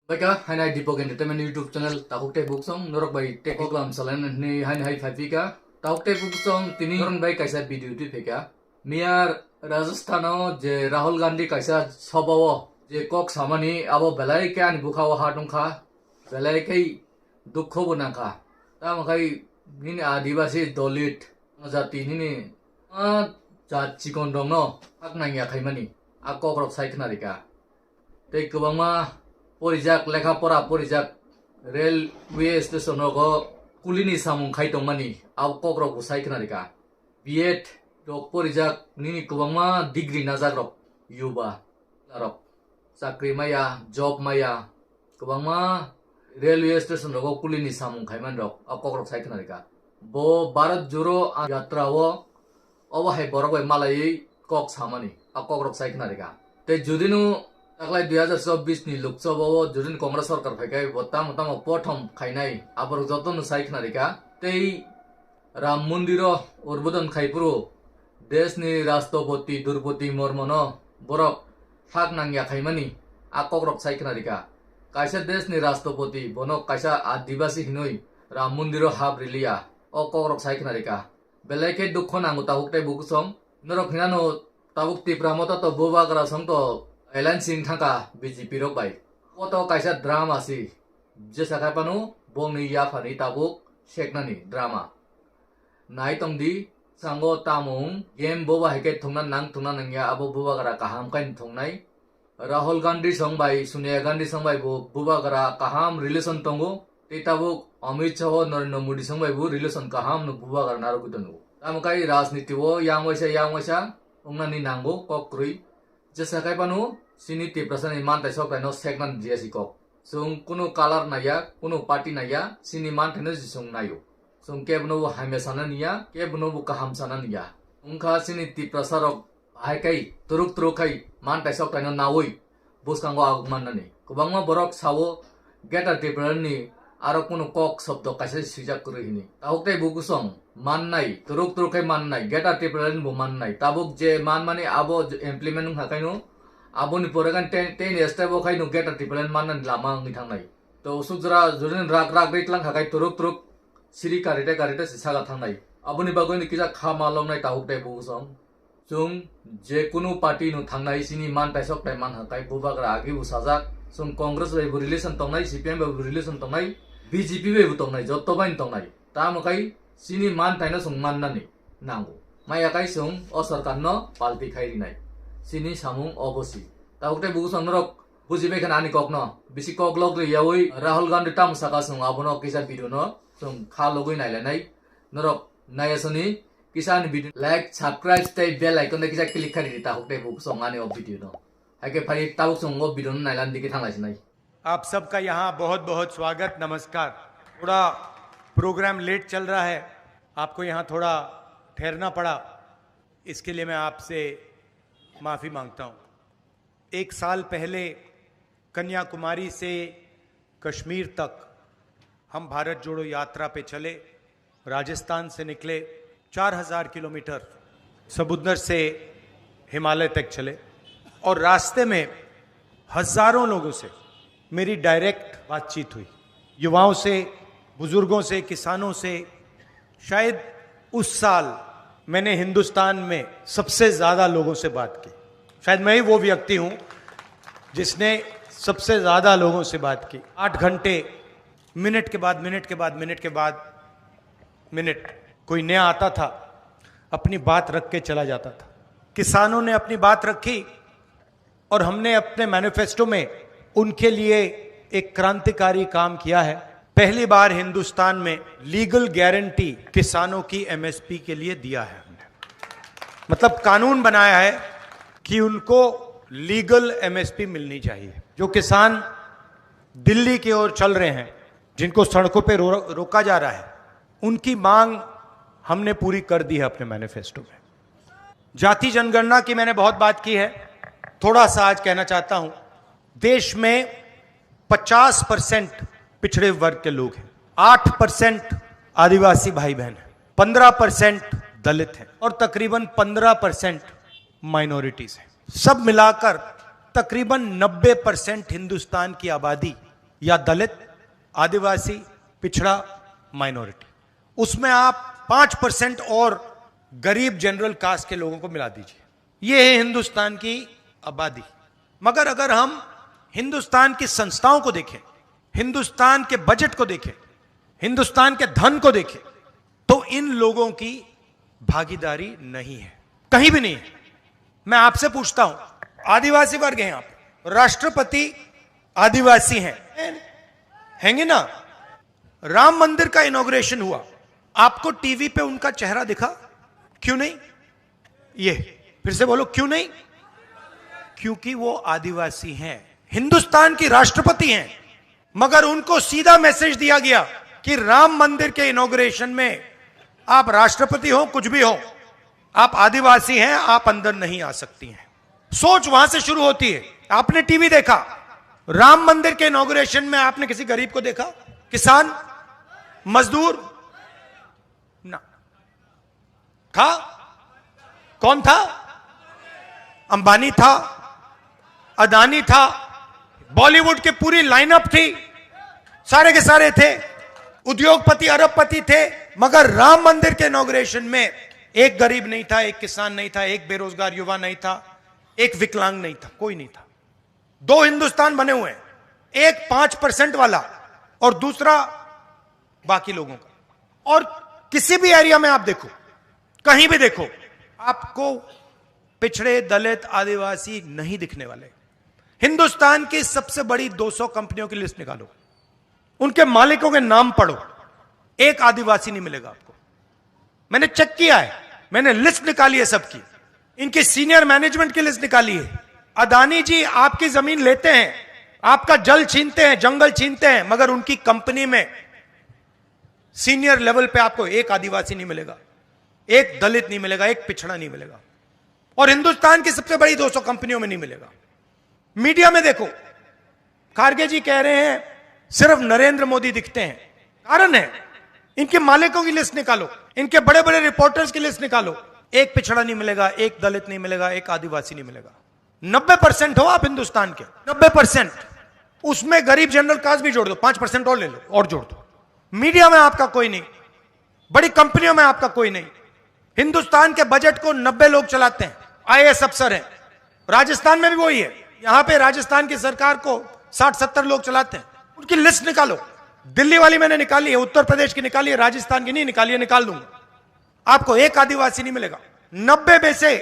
Baiklah, hai Dipok Entertainment YouTube channel Tahuk Teh Buksong Norok Bai Teh Koklam Salan ni hai Fafika Tahuk Teh Buksong tini Norong Bai kaisa video tu feka Miar Rajasthano je Rahul Gandhi kaisa sabawo je kok samani abo belai ke ani bukhawa hatung kha belai kai dukho bunaka ta makai nini adivasi dolit jati nini jat chikon dong no hak nangya khaimani akok rok saikhnarika tei kubangma Porijak lekha pora porijak railway station go kulini samung khai tongmani ab kokrok usai khnarika B.Ed dok porijak nini kubangma degree najak rok yuba larok sakri maya job maya kubangma railway station go kulini samung khaiman rok ab kokrok sai khnarika bo Bharat Joro yatra wo obo hai borok bai malai kok samani ab kokrok sai khnarika te judinu Taklai 2024 ni Lok Sabha Judin Congress Sarkar Phakai Botam Pothom Khainai Abor Joton Saikhnarika Tei Ram Mandiro Urbodon Khaipuru Desh ni Rashtrapati Draupadi Murmu no Borok Hak Nangya Khaimani Akokrok Saikhnarika Kaisa Desh ni Rashtrapati Bonok Kaisa Adivasi Hinoi Ram Mandiro Hab Rilia Okokrok Saikhnarika Beleke Dukhon Anguta Hukte Bukusong Norok Hinano Tabukti Pramota to Bubagara Songto Elan Singh Thangka BJP rok bai Koto kaisa drama si Jesa kaipanu bongni yafani tabuk seknani drama Nai tongdi sango tamung game boba heke thongnan nang nangya abo buba gara kaham kain thongnai Rahul Gandhi song bai Sonia Gandhi song bai buba gara kaham relation tongo tabuk Amit Shah Narendra Modi song bai bu relation kaham no buba gara narokutanu Tamkai rajniti wo yang waisa ongnani nangbo kokrui Jesa kaipanu sini tiprasan iman tai sok no segnan jiasi kok sung kuno color naya kuno party naya sini man thene jisung nayo sung kebno haime sananiya kebno bu kaham sananiya ungkha sini tiprasarok hai kai turuk kai man tai sok no nawoi buskango agman nani kubangma borok sawo geta tiprani aro kuno kok shobdo kaise sijak kurihini tahuktai bugusong mannai turuk kai mannai geta tiprani bu mannai tabuk je man mani abo implement hakaino Aboni poregan 10 years ta bo khai no get a triple manan lama ngi thangnai to usukjara jurin rak ritlang hakai turuk siri karite sisaga thangnai aboni bagoi ni kisa kha malong nai tahuk dai bu song chung je kunu party no thangnai sini man tai sok tai man hakai bubagra agi bu sajak sung congress bai bu relation tongnai CPM bai bu relation tongnai BJP bai bu tongnai jotto bai tongnai ta makai sini man tai na sung man nani nangu maya kai sung o sarkar no palti khai rinai Sini samung obosi. Tahukte buku sonrok bujibe kan ani kokno. Bisi koklok le yawi Rahul Gandhi tam saka sung abono kisa video no sung kha logoi naile nai. Norok nayasoni kisan video like subscribe stay bell icon de kisa click kari tahukte buku song ani o video no. Hake phari tahuk sung o video no nailan diki thangla sinai. आप सबका यहाँ बहुत बहुत स्वागत नमस्कार। थोड़ा programme late चल रहा है, आपको यहाँ थोड़ा ठहरना पड़ा, इसके लिए मैं आपसे माफ़ी मांगता हूँ। एक साल पहले कन्याकुमारी से कश्मीर तक हम भारत जोड़ो यात्रा पे चले, राजस्थान से निकले 4000 किलोमीटर समुद्र से हिमालय तक चले और रास्ते में हजारों लोगों से मेरी डायरेक्ट बातचीत हुई, युवाओं से, बुजुर्गों से, किसानों से। शायद उस साल मैंने हिंदुस्तान में सबसे ज्यादा लोगों से बात की, शायद मैं ही वो व्यक्ति हूं जिसने सबसे ज्यादा लोगों से बात की। 8 घंटे मिनट के बाद मिनट कोई नया आता था, अपनी बात रख के चला जाता था। किसानों ने अपनी बात रखी और हमने अपने मैनिफेस्टो में उनके लिए एक क्रांतिकारी काम किया है। पहली बार हिंदुस्तान में लीगल गारंटी किसानों की MSP के लिए दिया है हमने, मतलब कानून बनाया है कि उनको लीगल MSP मिलनी चाहिए। जो किसान दिल्ली की ओर चल रहे हैं, जिनको सड़कों पे रोका जा रहा है, उनकी मांग हमने पूरी कर दी है अपने मैनिफेस्टो में। जाति जनगणना की मैंने बहुत बात की है, थोड़ा सा आज कहना चाहता हूं। देश में 50% पिछड़े वर्ग के लोग हैं, 8% आदिवासी भाई बहन हैं, 15% दलित हैं और तकरीबन 15% माइनॉरिटीज हैं। सब मिलाकर तकरीबन 90% हिंदुस्तान की आबादी या दलित, आदिवासी, पिछड़ा, माइनॉरिटी, उसमें आप 5% और गरीब जनरल कास्ट के लोगों को मिला दीजिए, यह है हिंदुस्तान की आबादी। मगर अगर हम हिंदुस्तान की संस्थाओं को देखें, हिंदुस्तान के बजट को देखें, हिंदुस्तान के धन को देखें, तो इन लोगों की भागीदारी नहीं है, कहीं भी नहीं है। मैं आपसे पूछता हूं, आदिवासी वर्ग हैं, आप राष्ट्रपति आदिवासी हैंगे ना? राम मंदिर का इनॉग्रेशन हुआ, आपको टीवी पे उनका चेहरा दिखा? क्यों नहीं? ये फिर से बोलो, क्यों नहीं? क्योंकि वो आदिवासी हैं, हिंदुस्तान की राष्ट्रपति हैं, मगर उनको सीधा मैसेज दिया गया कि राम मंदिर के इनॉग्रेशन में आप राष्ट्रपति हो, कुछ भी हो, आप आदिवासी हैं, आप अंदर नहीं आ सकती हैं। सोच वहां से शुरू होती है। आपने टीवी देखा, राम मंदिर के इनॉग्रेशन में आपने किसी गरीब को देखा? किसान, मजदूर ना था? कौन था? अंबानी था, अदानी था, बॉलीवुड की पूरी लाइनअप थी, सारे के सारे थे, उद्योगपति, अरबपति थे, मगर राम मंदिर के इनॉग्रेशन में एक गरीब नहीं था, एक किसान नहीं था, एक बेरोजगार युवा नहीं था, एक विकलांग नहीं था, कोई नहीं था। दो हिंदुस्तान बने हुए हैं, एक 5% वाला और दूसरा बाकी लोगों का। और किसी भी एरिया में आप देखो, कहीं भी देखो, आपको पिछड़े, दलित, आदिवासी नहीं दिखने वाले। हिंदुस्तान की सबसे बड़ी 200 कंपनियों की लिस्ट निकालो, उनके मालिकों के नाम पढ़ो, एक आदिवासी नहीं मिलेगा आपको। मैंने चेक किया है, मैंने लिस्ट निकाली है सबकी, इनकी सीनियर मैनेजमेंट की लिस्ट निकाली है। अदानी जी आपकी जमीन लेते हैं, आपका जल छीनते हैं, जंगल छीनते हैं, मगर उनकी कंपनी में सीनियर लेवल पे आपको एक आदिवासी नहीं मिलेगा, एक दलित नहीं मिलेगा, एक पिछड़ा नहीं मिलेगा, और हिंदुस्तान की सबसे बड़ी 200 कंपनियों में नहीं मिलेगा। मीडिया में देखो, खारगे जी कह रहे हैं सिर्फ नरेंद्र मोदी दिखते हैं, कारण है इनके मालिकों की लिस्ट निकालो, इनके बड़े बड़े रिपोर्टर्स की लिस्ट निकालो, एक पिछड़ा नहीं मिलेगा, एक दलित नहीं मिलेगा, एक आदिवासी नहीं मिलेगा। 90% हो आप हिंदुस्तान के, 90%, उसमें गरीब जनरल कास्ट भी जोड़ दो, 5% और ले लो और जोड़ दो। मीडिया में आपका कोई नहीं, बड़ी कंपनियों में आपका कोई नहीं। हिंदुस्तान के बजट को 90 लोग चलाते हैं, आईएएस अफसर हैं, राजस्थान में भी वही है, यहां पे राजस्थान की सरकार को 60-70 लोग चलाते हैं। उनकी लिस्ट निकालो, दिल्ली वाली मैंने निकाली है, उत्तर प्रदेश की निकाली है, राजस्थान की नहीं निकाली है, निकाल दूंगा। आपको एक आदिवासी नहीं मिलेगा। 90 में से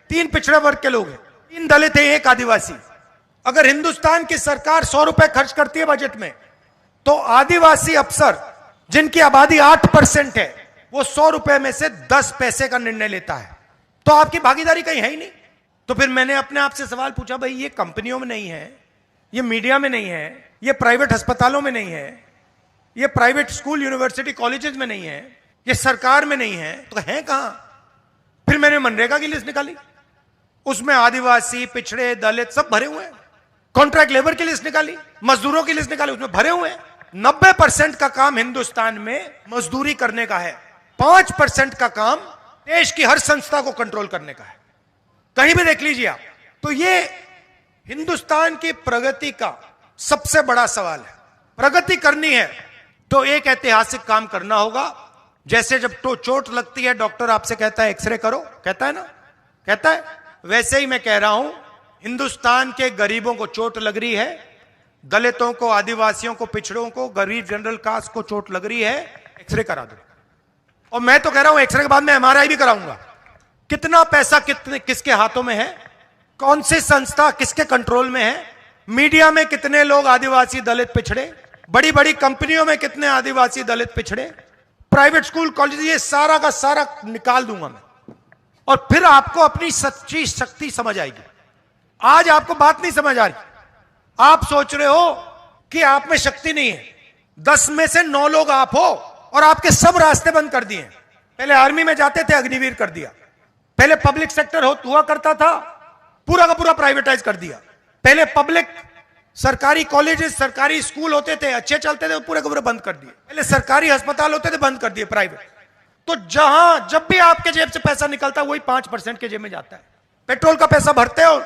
3 पिछड़े वर्ग के लोग हैं, 3 दलित हैं, एक आदिवासी। अगर हिंदुस्तान की सरकार 100 रुपए खर्च करती है बजट में, तो आदिवासी अफसर जिनकी आबादी 8% है, वो 100 रुपए में से 10 पैसे का निर्णय लेता है। तो आपकी भागीदारी कहीं है ही नहीं। तो फिर मैंने अपने आप से सवाल पूछा, भाई ये कंपनियों में नहीं है, ये मीडिया में नहीं है, ये प्राइवेट अस्पतालों में नहीं है, ये प्राइवेट स्कूल, यूनिवर्सिटी, कॉलेजेस में नहीं है, ये सरकार में नहीं है, तो है कहां? फिर मैंने मनरेगा की लिस्ट निकाली, उसमें आदिवासी, पिछड़े, दलित सब भरे हुए हैं। कॉन्ट्रैक्ट लेबर की लिस्ट निकाली, मजदूरों की लिस्ट निकाली, उसमें भरे हुए हैं। 90% का काम हिंदुस्तान में मजदूरी करने का है, 5% का काम देश की हर संस्था को कंट्रोल करने का है। कहीं भी देख लीजिए आप। तो ये हिंदुस्तान की प्रगति का सबसे बड़ा सवाल है। प्रगति करनी है तो एक ऐतिहासिक काम करना होगा। जैसे जब तो चोट लगती है, डॉक्टर आपसे कहता है एक्सरे करो, कहता है ना, कहता है, वैसे ही मैं कह रहा हूं, हिंदुस्तान के गरीबों को चोट लग रही है, दलितों को, आदिवासियों को, पिछड़ों को, गरीब जनरल कास्ट को चोट लग रही है, एक्सरे करा दो। और मैं तो कह रहा हूं एक्सरे के बाद में एमआरआई भी कराऊंगा। कितना पैसा किसके हाथों में है, कौन सी संस्था किसके कंट्रोल में है, मीडिया में कितने लोग आदिवासी, दलित, पिछड़े, बड़ी बड़ी कंपनियों में कितने आदिवासी, दलित, पिछड़े, प्राइवेट स्कूल, कॉलेज, ये सारा का सारा निकाल दूंगा मैं। और फिर आपको अपनी सच्ची शक्ति समझ आएगी। आज आपको बात नहीं समझ आ रही, आप सोच रहे हो कि आप में शक्ति नहीं है। 10 में से 9 लोग आप हो और आपके सब रास्ते बंद कर दिए। पहले आर्मी में जाते थे, अग्निवीर कर दिया। पहले पब्लिक सेक्टर हुआ करता था, पूरा का पूरा प्राइवेटाइज कर दिया। पहले पब्लिक सरकारी कॉलेजेस, सरकारी स्कूल होते थे, अच्छे चलते थे, पूरे के पूरे बंद कर दिए। पहले सरकारी अस्पताल होते थे, बंद कर दिए प्राइवेट। तो जहां जब भी आपके जेब से पैसा निकलता है, वही 5% के जेब में जाता है। पेट्रोल का पैसा भरते हो,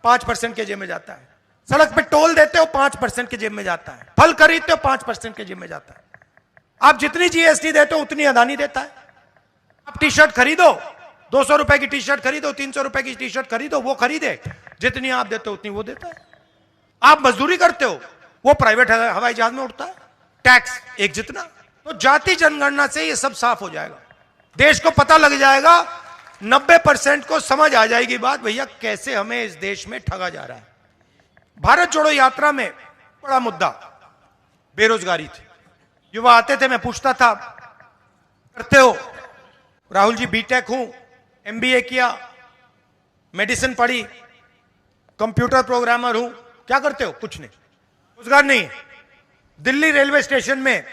5% के जेब में जाता है। सड़क पे टोल देते हो 5% के जेब में जाता है, फल खरीदते हो 5% के जेब में जाता है। आप जितनी जीएसटी देते हो उतनी अदानी देता है। आप टी शर्ट खरीदो, 200 रुपए की टी शर्ट खरीदो, 300 रुपए की टी शर्ट खरीदो, वो खरीदे, जितनी आप देते हो उतनी वो देता है। आप मजदूरी करते हो, वो प्राइवेट हवाई जहाज में उड़ता है, टैक्स एक जितना। तो जाति जनगणना से ये सब साफ हो जाएगा, देश को पता लग जाएगा, 90% को समझ आ जाएगी बात, भैया कैसे हमें इस देश में ठगा जा रहा है। भारत जोड़ो यात्रा में बड़ा मुद्दा बेरोजगारी थी। युवा आते थे, मैं पूछता था करते हो? राहुल जी बीटेक हूं, एमबीए किया, मेडिसिन पढ़ी, कंप्यूटर प्रोग्रामर हूं, क्या करते हो? कुछ नहीं, रोजगार नहीं है। दिल्ली रेलवे स्टेशन में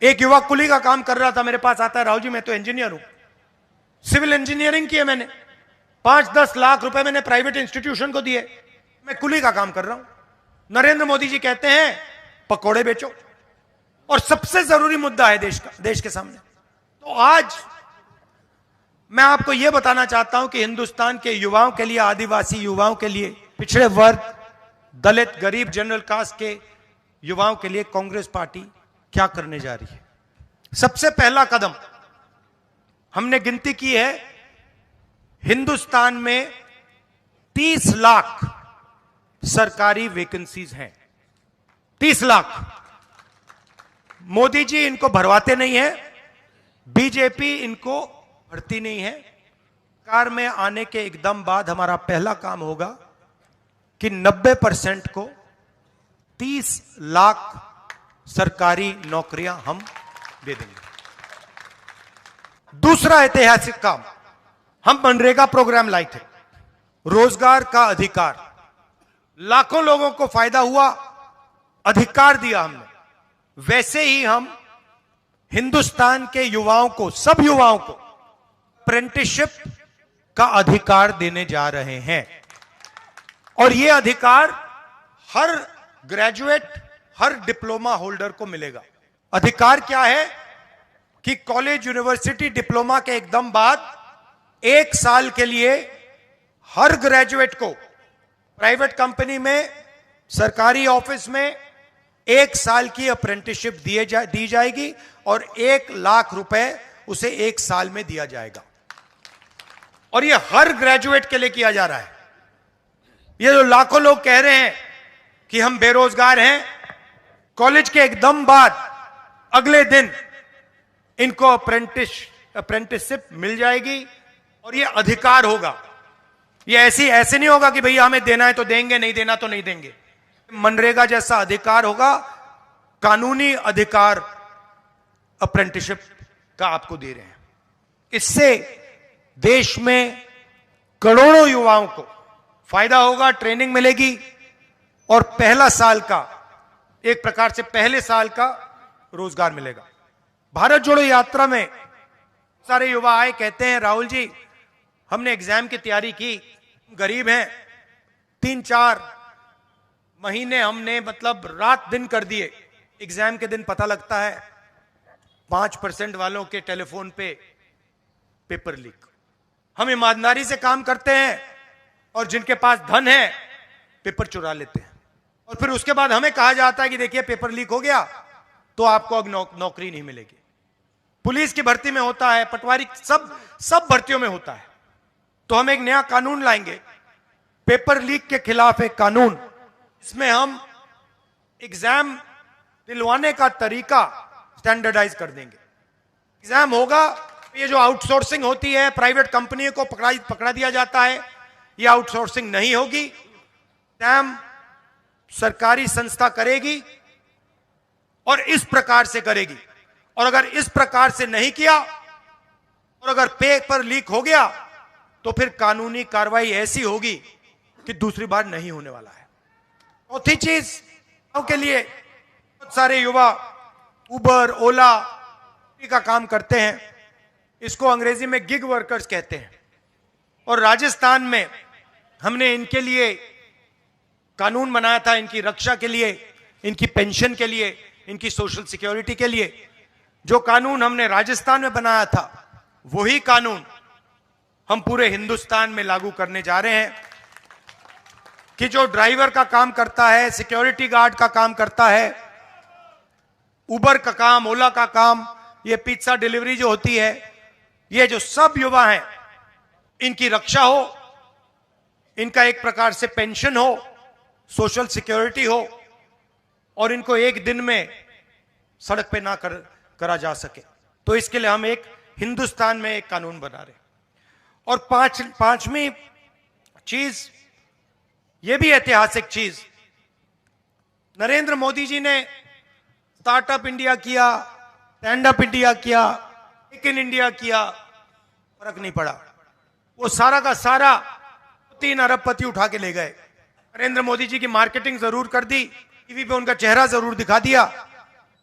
एक युवा कुली का काम कर रहा था, मेरे पास आता है, राहुल जी मैं तो इंजीनियर हूं, सिविल इंजीनियरिंग की है मैंने, 5-10 लाख रुपए मैंने प्राइवेट इंस्टीट्यूशन को दिए, मैं कुली का काम कर रहा हूं। नरेंद्र मोदी जी कहते हैं पकोड़े बेचो, और सबसे जरूरी मुद्दा है देश के सामने। तो आज मैं आपको यह बताना चाहता हूं कि हिंदुस्तान के युवाओं के लिए, आदिवासी युवाओं के लिए, पिछड़े वर्ग, दलित, गरीब, जनरल कास्ट के युवाओं के लिए कांग्रेस पार्टी क्या करने जा रही है। सबसे पहला कदम हमने गिनती की है, हिंदुस्तान में 30 लाख सरकारी वैकेंसीज हैं, 30 लाख। मोदी जी इनको भरवाते नहीं है, बीजेपी इनको भरती नहीं है। कार में आने के एकदम बाद हमारा पहला काम होगा कि 90% को 30 लाख सरकारी नौकरियां हम दे देंगे। दूसरा ऐतिहासिक काम, हम मनरेगा प्रोग्राम लाए थे, रोजगार का अधिकार, लाखों लोगों को फायदा हुआ, अधिकार दिया हमने। वैसे ही हम हिंदुस्तान के युवाओं को, सब युवाओं को अप्रेंटिसशिप का अधिकार देने जा रहे हैं। और यह अधिकार हर ग्रेजुएट, हर डिप्लोमा होल्डर को मिलेगा। अधिकार क्या है कि कॉलेज, यूनिवर्सिटी, डिप्लोमा के एकदम बाद 1 साल के लिए हर ग्रेजुएट को प्राइवेट कंपनी में, सरकारी ऑफिस में 1 साल की अप्रेंटिसशिप दी जाएगी और 1 लाख रुपए उसे 1 साल में दिया जाएगा। और यह हर ग्रेजुएट के लिए किया जा रहा है। ये जो लाखों लोग कह रहे हैं कि हम बेरोजगार हैं, कॉलेज के एकदम बाद अगले दिन इनको अप्रेंटिसशिप मिल जाएगी और यह अधिकार होगा। ये ऐसे नहीं होगा कि भैया हमें देना है तो देंगे, नहीं देना तो नहीं देंगे। मनरेगा जैसा अधिकार होगा, कानूनी अधिकार अप्रेंटिसशिप का आपको दे रहे हैं। इससे देश में करोड़ों युवाओं को फायदा होगा, ट्रेनिंग मिलेगी और पहला साल का, एक प्रकार से पहले साल का रोजगार मिलेगा। भारत जोड़ो यात्रा में सारे युवा आए, कहते हैं राहुल जी हमने एग्जाम की तैयारी की, गरीब हैं, 3-4 महीने हमने मतलब रात दिन कर दिए, एग्जाम के दिन पता लगता है 5% वालों के टेलीफोन पे पेपर लीक। हम ईमानदारी से काम करते हैं और जिनके पास धन है पेपर चुरा लेते हैं, और फिर उसके बाद हमें कहा जाता है कि देखिए पेपर लीक हो गया तो आपको अब नौकरी नहीं मिलेगी। पुलिस की भर्ती में होता है, पटवारी, सब भर्तियों में होता है। तो हम एक नया कानून लाएंगे, पेपर लीक के खिलाफ एक कानून। इसमें हम एग्जाम दिलवाने का तरीका स्टैंडर्डाइज कर देंगे। एग्जाम होगा, ये जो आउटसोर्सिंग होती है, प्राइवेट कंपनियों को पकड़ा दिया जाता है, ये आउटसोर्सिंग नहीं होगी। एग्जाम सरकारी संस्था करेगी और इस प्रकार से करेगी। और अगर इस प्रकार से नहीं किया और अगर पेपर लीक हो गया तो फिर कानूनी कार्रवाई ऐसी होगी कि दूसरी बार नहीं होने वाला है। चौथी चीज के लिए, बहुत सारे युवा उबर, ओला का काम करते हैं, इसको अंग्रेजी में गिग वर्कर्स कहते हैं। और राजस्थान में हमने इनके लिए कानून बनाया था, इनकी रक्षा के लिए, इनकी पेंशन के लिए, इनकी सोशल सिक्योरिटी के लिए। जो कानून हमने राजस्थान में बनाया था वही कानून हम पूरे हिंदुस्तान में लागू करने जा रहे हैं। कि जो ड्राइवर का काम करता है, सिक्योरिटी गार्ड का काम करता है, उबर का काम, ओला का काम, ये पिज्जा डिलीवरी जो होती है, ये जो सब युवा हैं, इनकी रक्षा हो, इनका एक प्रकार से पेंशन हो, सोशल सिक्योरिटी हो, और इनको एक दिन में सड़क पे ना करा जा सके। तो इसके लिए हम एक हिंदुस्तान में एक कानून बना रहे। और पांचवी चीज, ये भी ऐतिहासिक चीज, नरेंद्र मोदी जी ने स्टार्टअप इंडिया किया, स्टैंड अप इंडिया किया, मेक इन इंडिया किया, फर्क नहीं पड़ा। वो सारा का सारा 3 अरबपति उठा के ले गए। नरेंद्र मोदी जी की मार्केटिंग जरूर कर दी, टीवी पे उनका चेहरा जरूर दिखा दिया,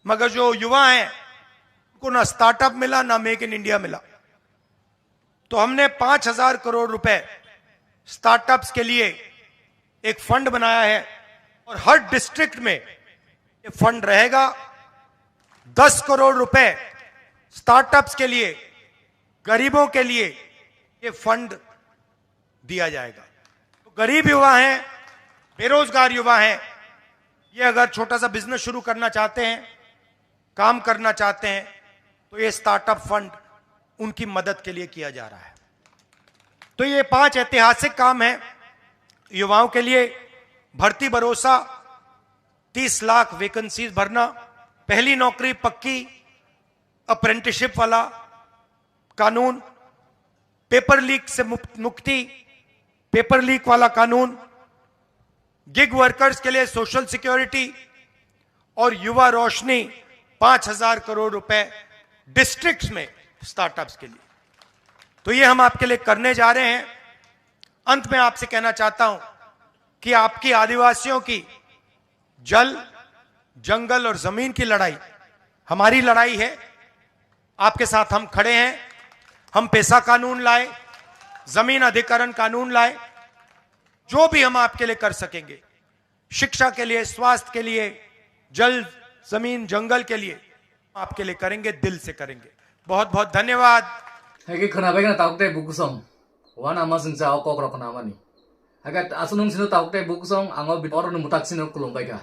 मगर जो युवा हैं उनको ना स्टार्टअप मिला, ना मेक इन इंडिया मिला। तो हमने 5,000 करोड़ रुपए स्टार्टअप्स के लिए एक फंड बनाया है, और हर डिस्ट्रिक्ट में ये फंड रहेगा। 10 करोड़ रुपए स्टार्टअप्स के लिए, गरीबों के लिए ये फंड दिया जाएगा। तो गरीब युवा हैं, बेरोजगार युवा हैं, ये अगर छोटा सा बिजनेस शुरू करना चाहते हैं, काम करना चाहते हैं, तो ये स्टार्टअप फंड उनकी मदद के लिए किया जा रहा है। तो ये 5 ऐतिहासिक काम हैं युवाओं के लिए। भर्ती भरोसा, 30 लाख वैकेंसीज भरना, पहली नौकरी पक्की, अप्रेंटिसशिप वाला कानून, पेपर लीक से मुक्ति, पेपर लीक वाला कानून, गिग वर्कर्स के लिए सोशल सिक्योरिटी, और युवा रोशनी 5,000 करोड़ रुपए डिस्ट्रिक्ट्स में स्टार्टअप्स के लिए। तो ये हम आपके लिए करने जा रहे हैं। अंत में आपसे कहना चाहता हूं कि आपकी आदिवासियों की जल, जंगल और जमीन की लड़ाई हमारी लड़ाई है। आपके साथ हम खड़े हैं। हम पैसा कानून लाए, जमीन अधिकरण कानून लाए, जो भी हम आपके लिए कर सकेंगे, शिक्षा के लिए, स्वास्थ्य के लिए, जल, जमीन, जंगल के लिए आपके लिए करेंगे, दिल से करेंगे। बहुत बहुत धन्यवाद। Hagi kenapa kan tahu teh buku song, wan ama sengsa kok rok nama nih. Hagi asunung sinu tahu teh buku song, angau bit orang mutak sinu kulung baika.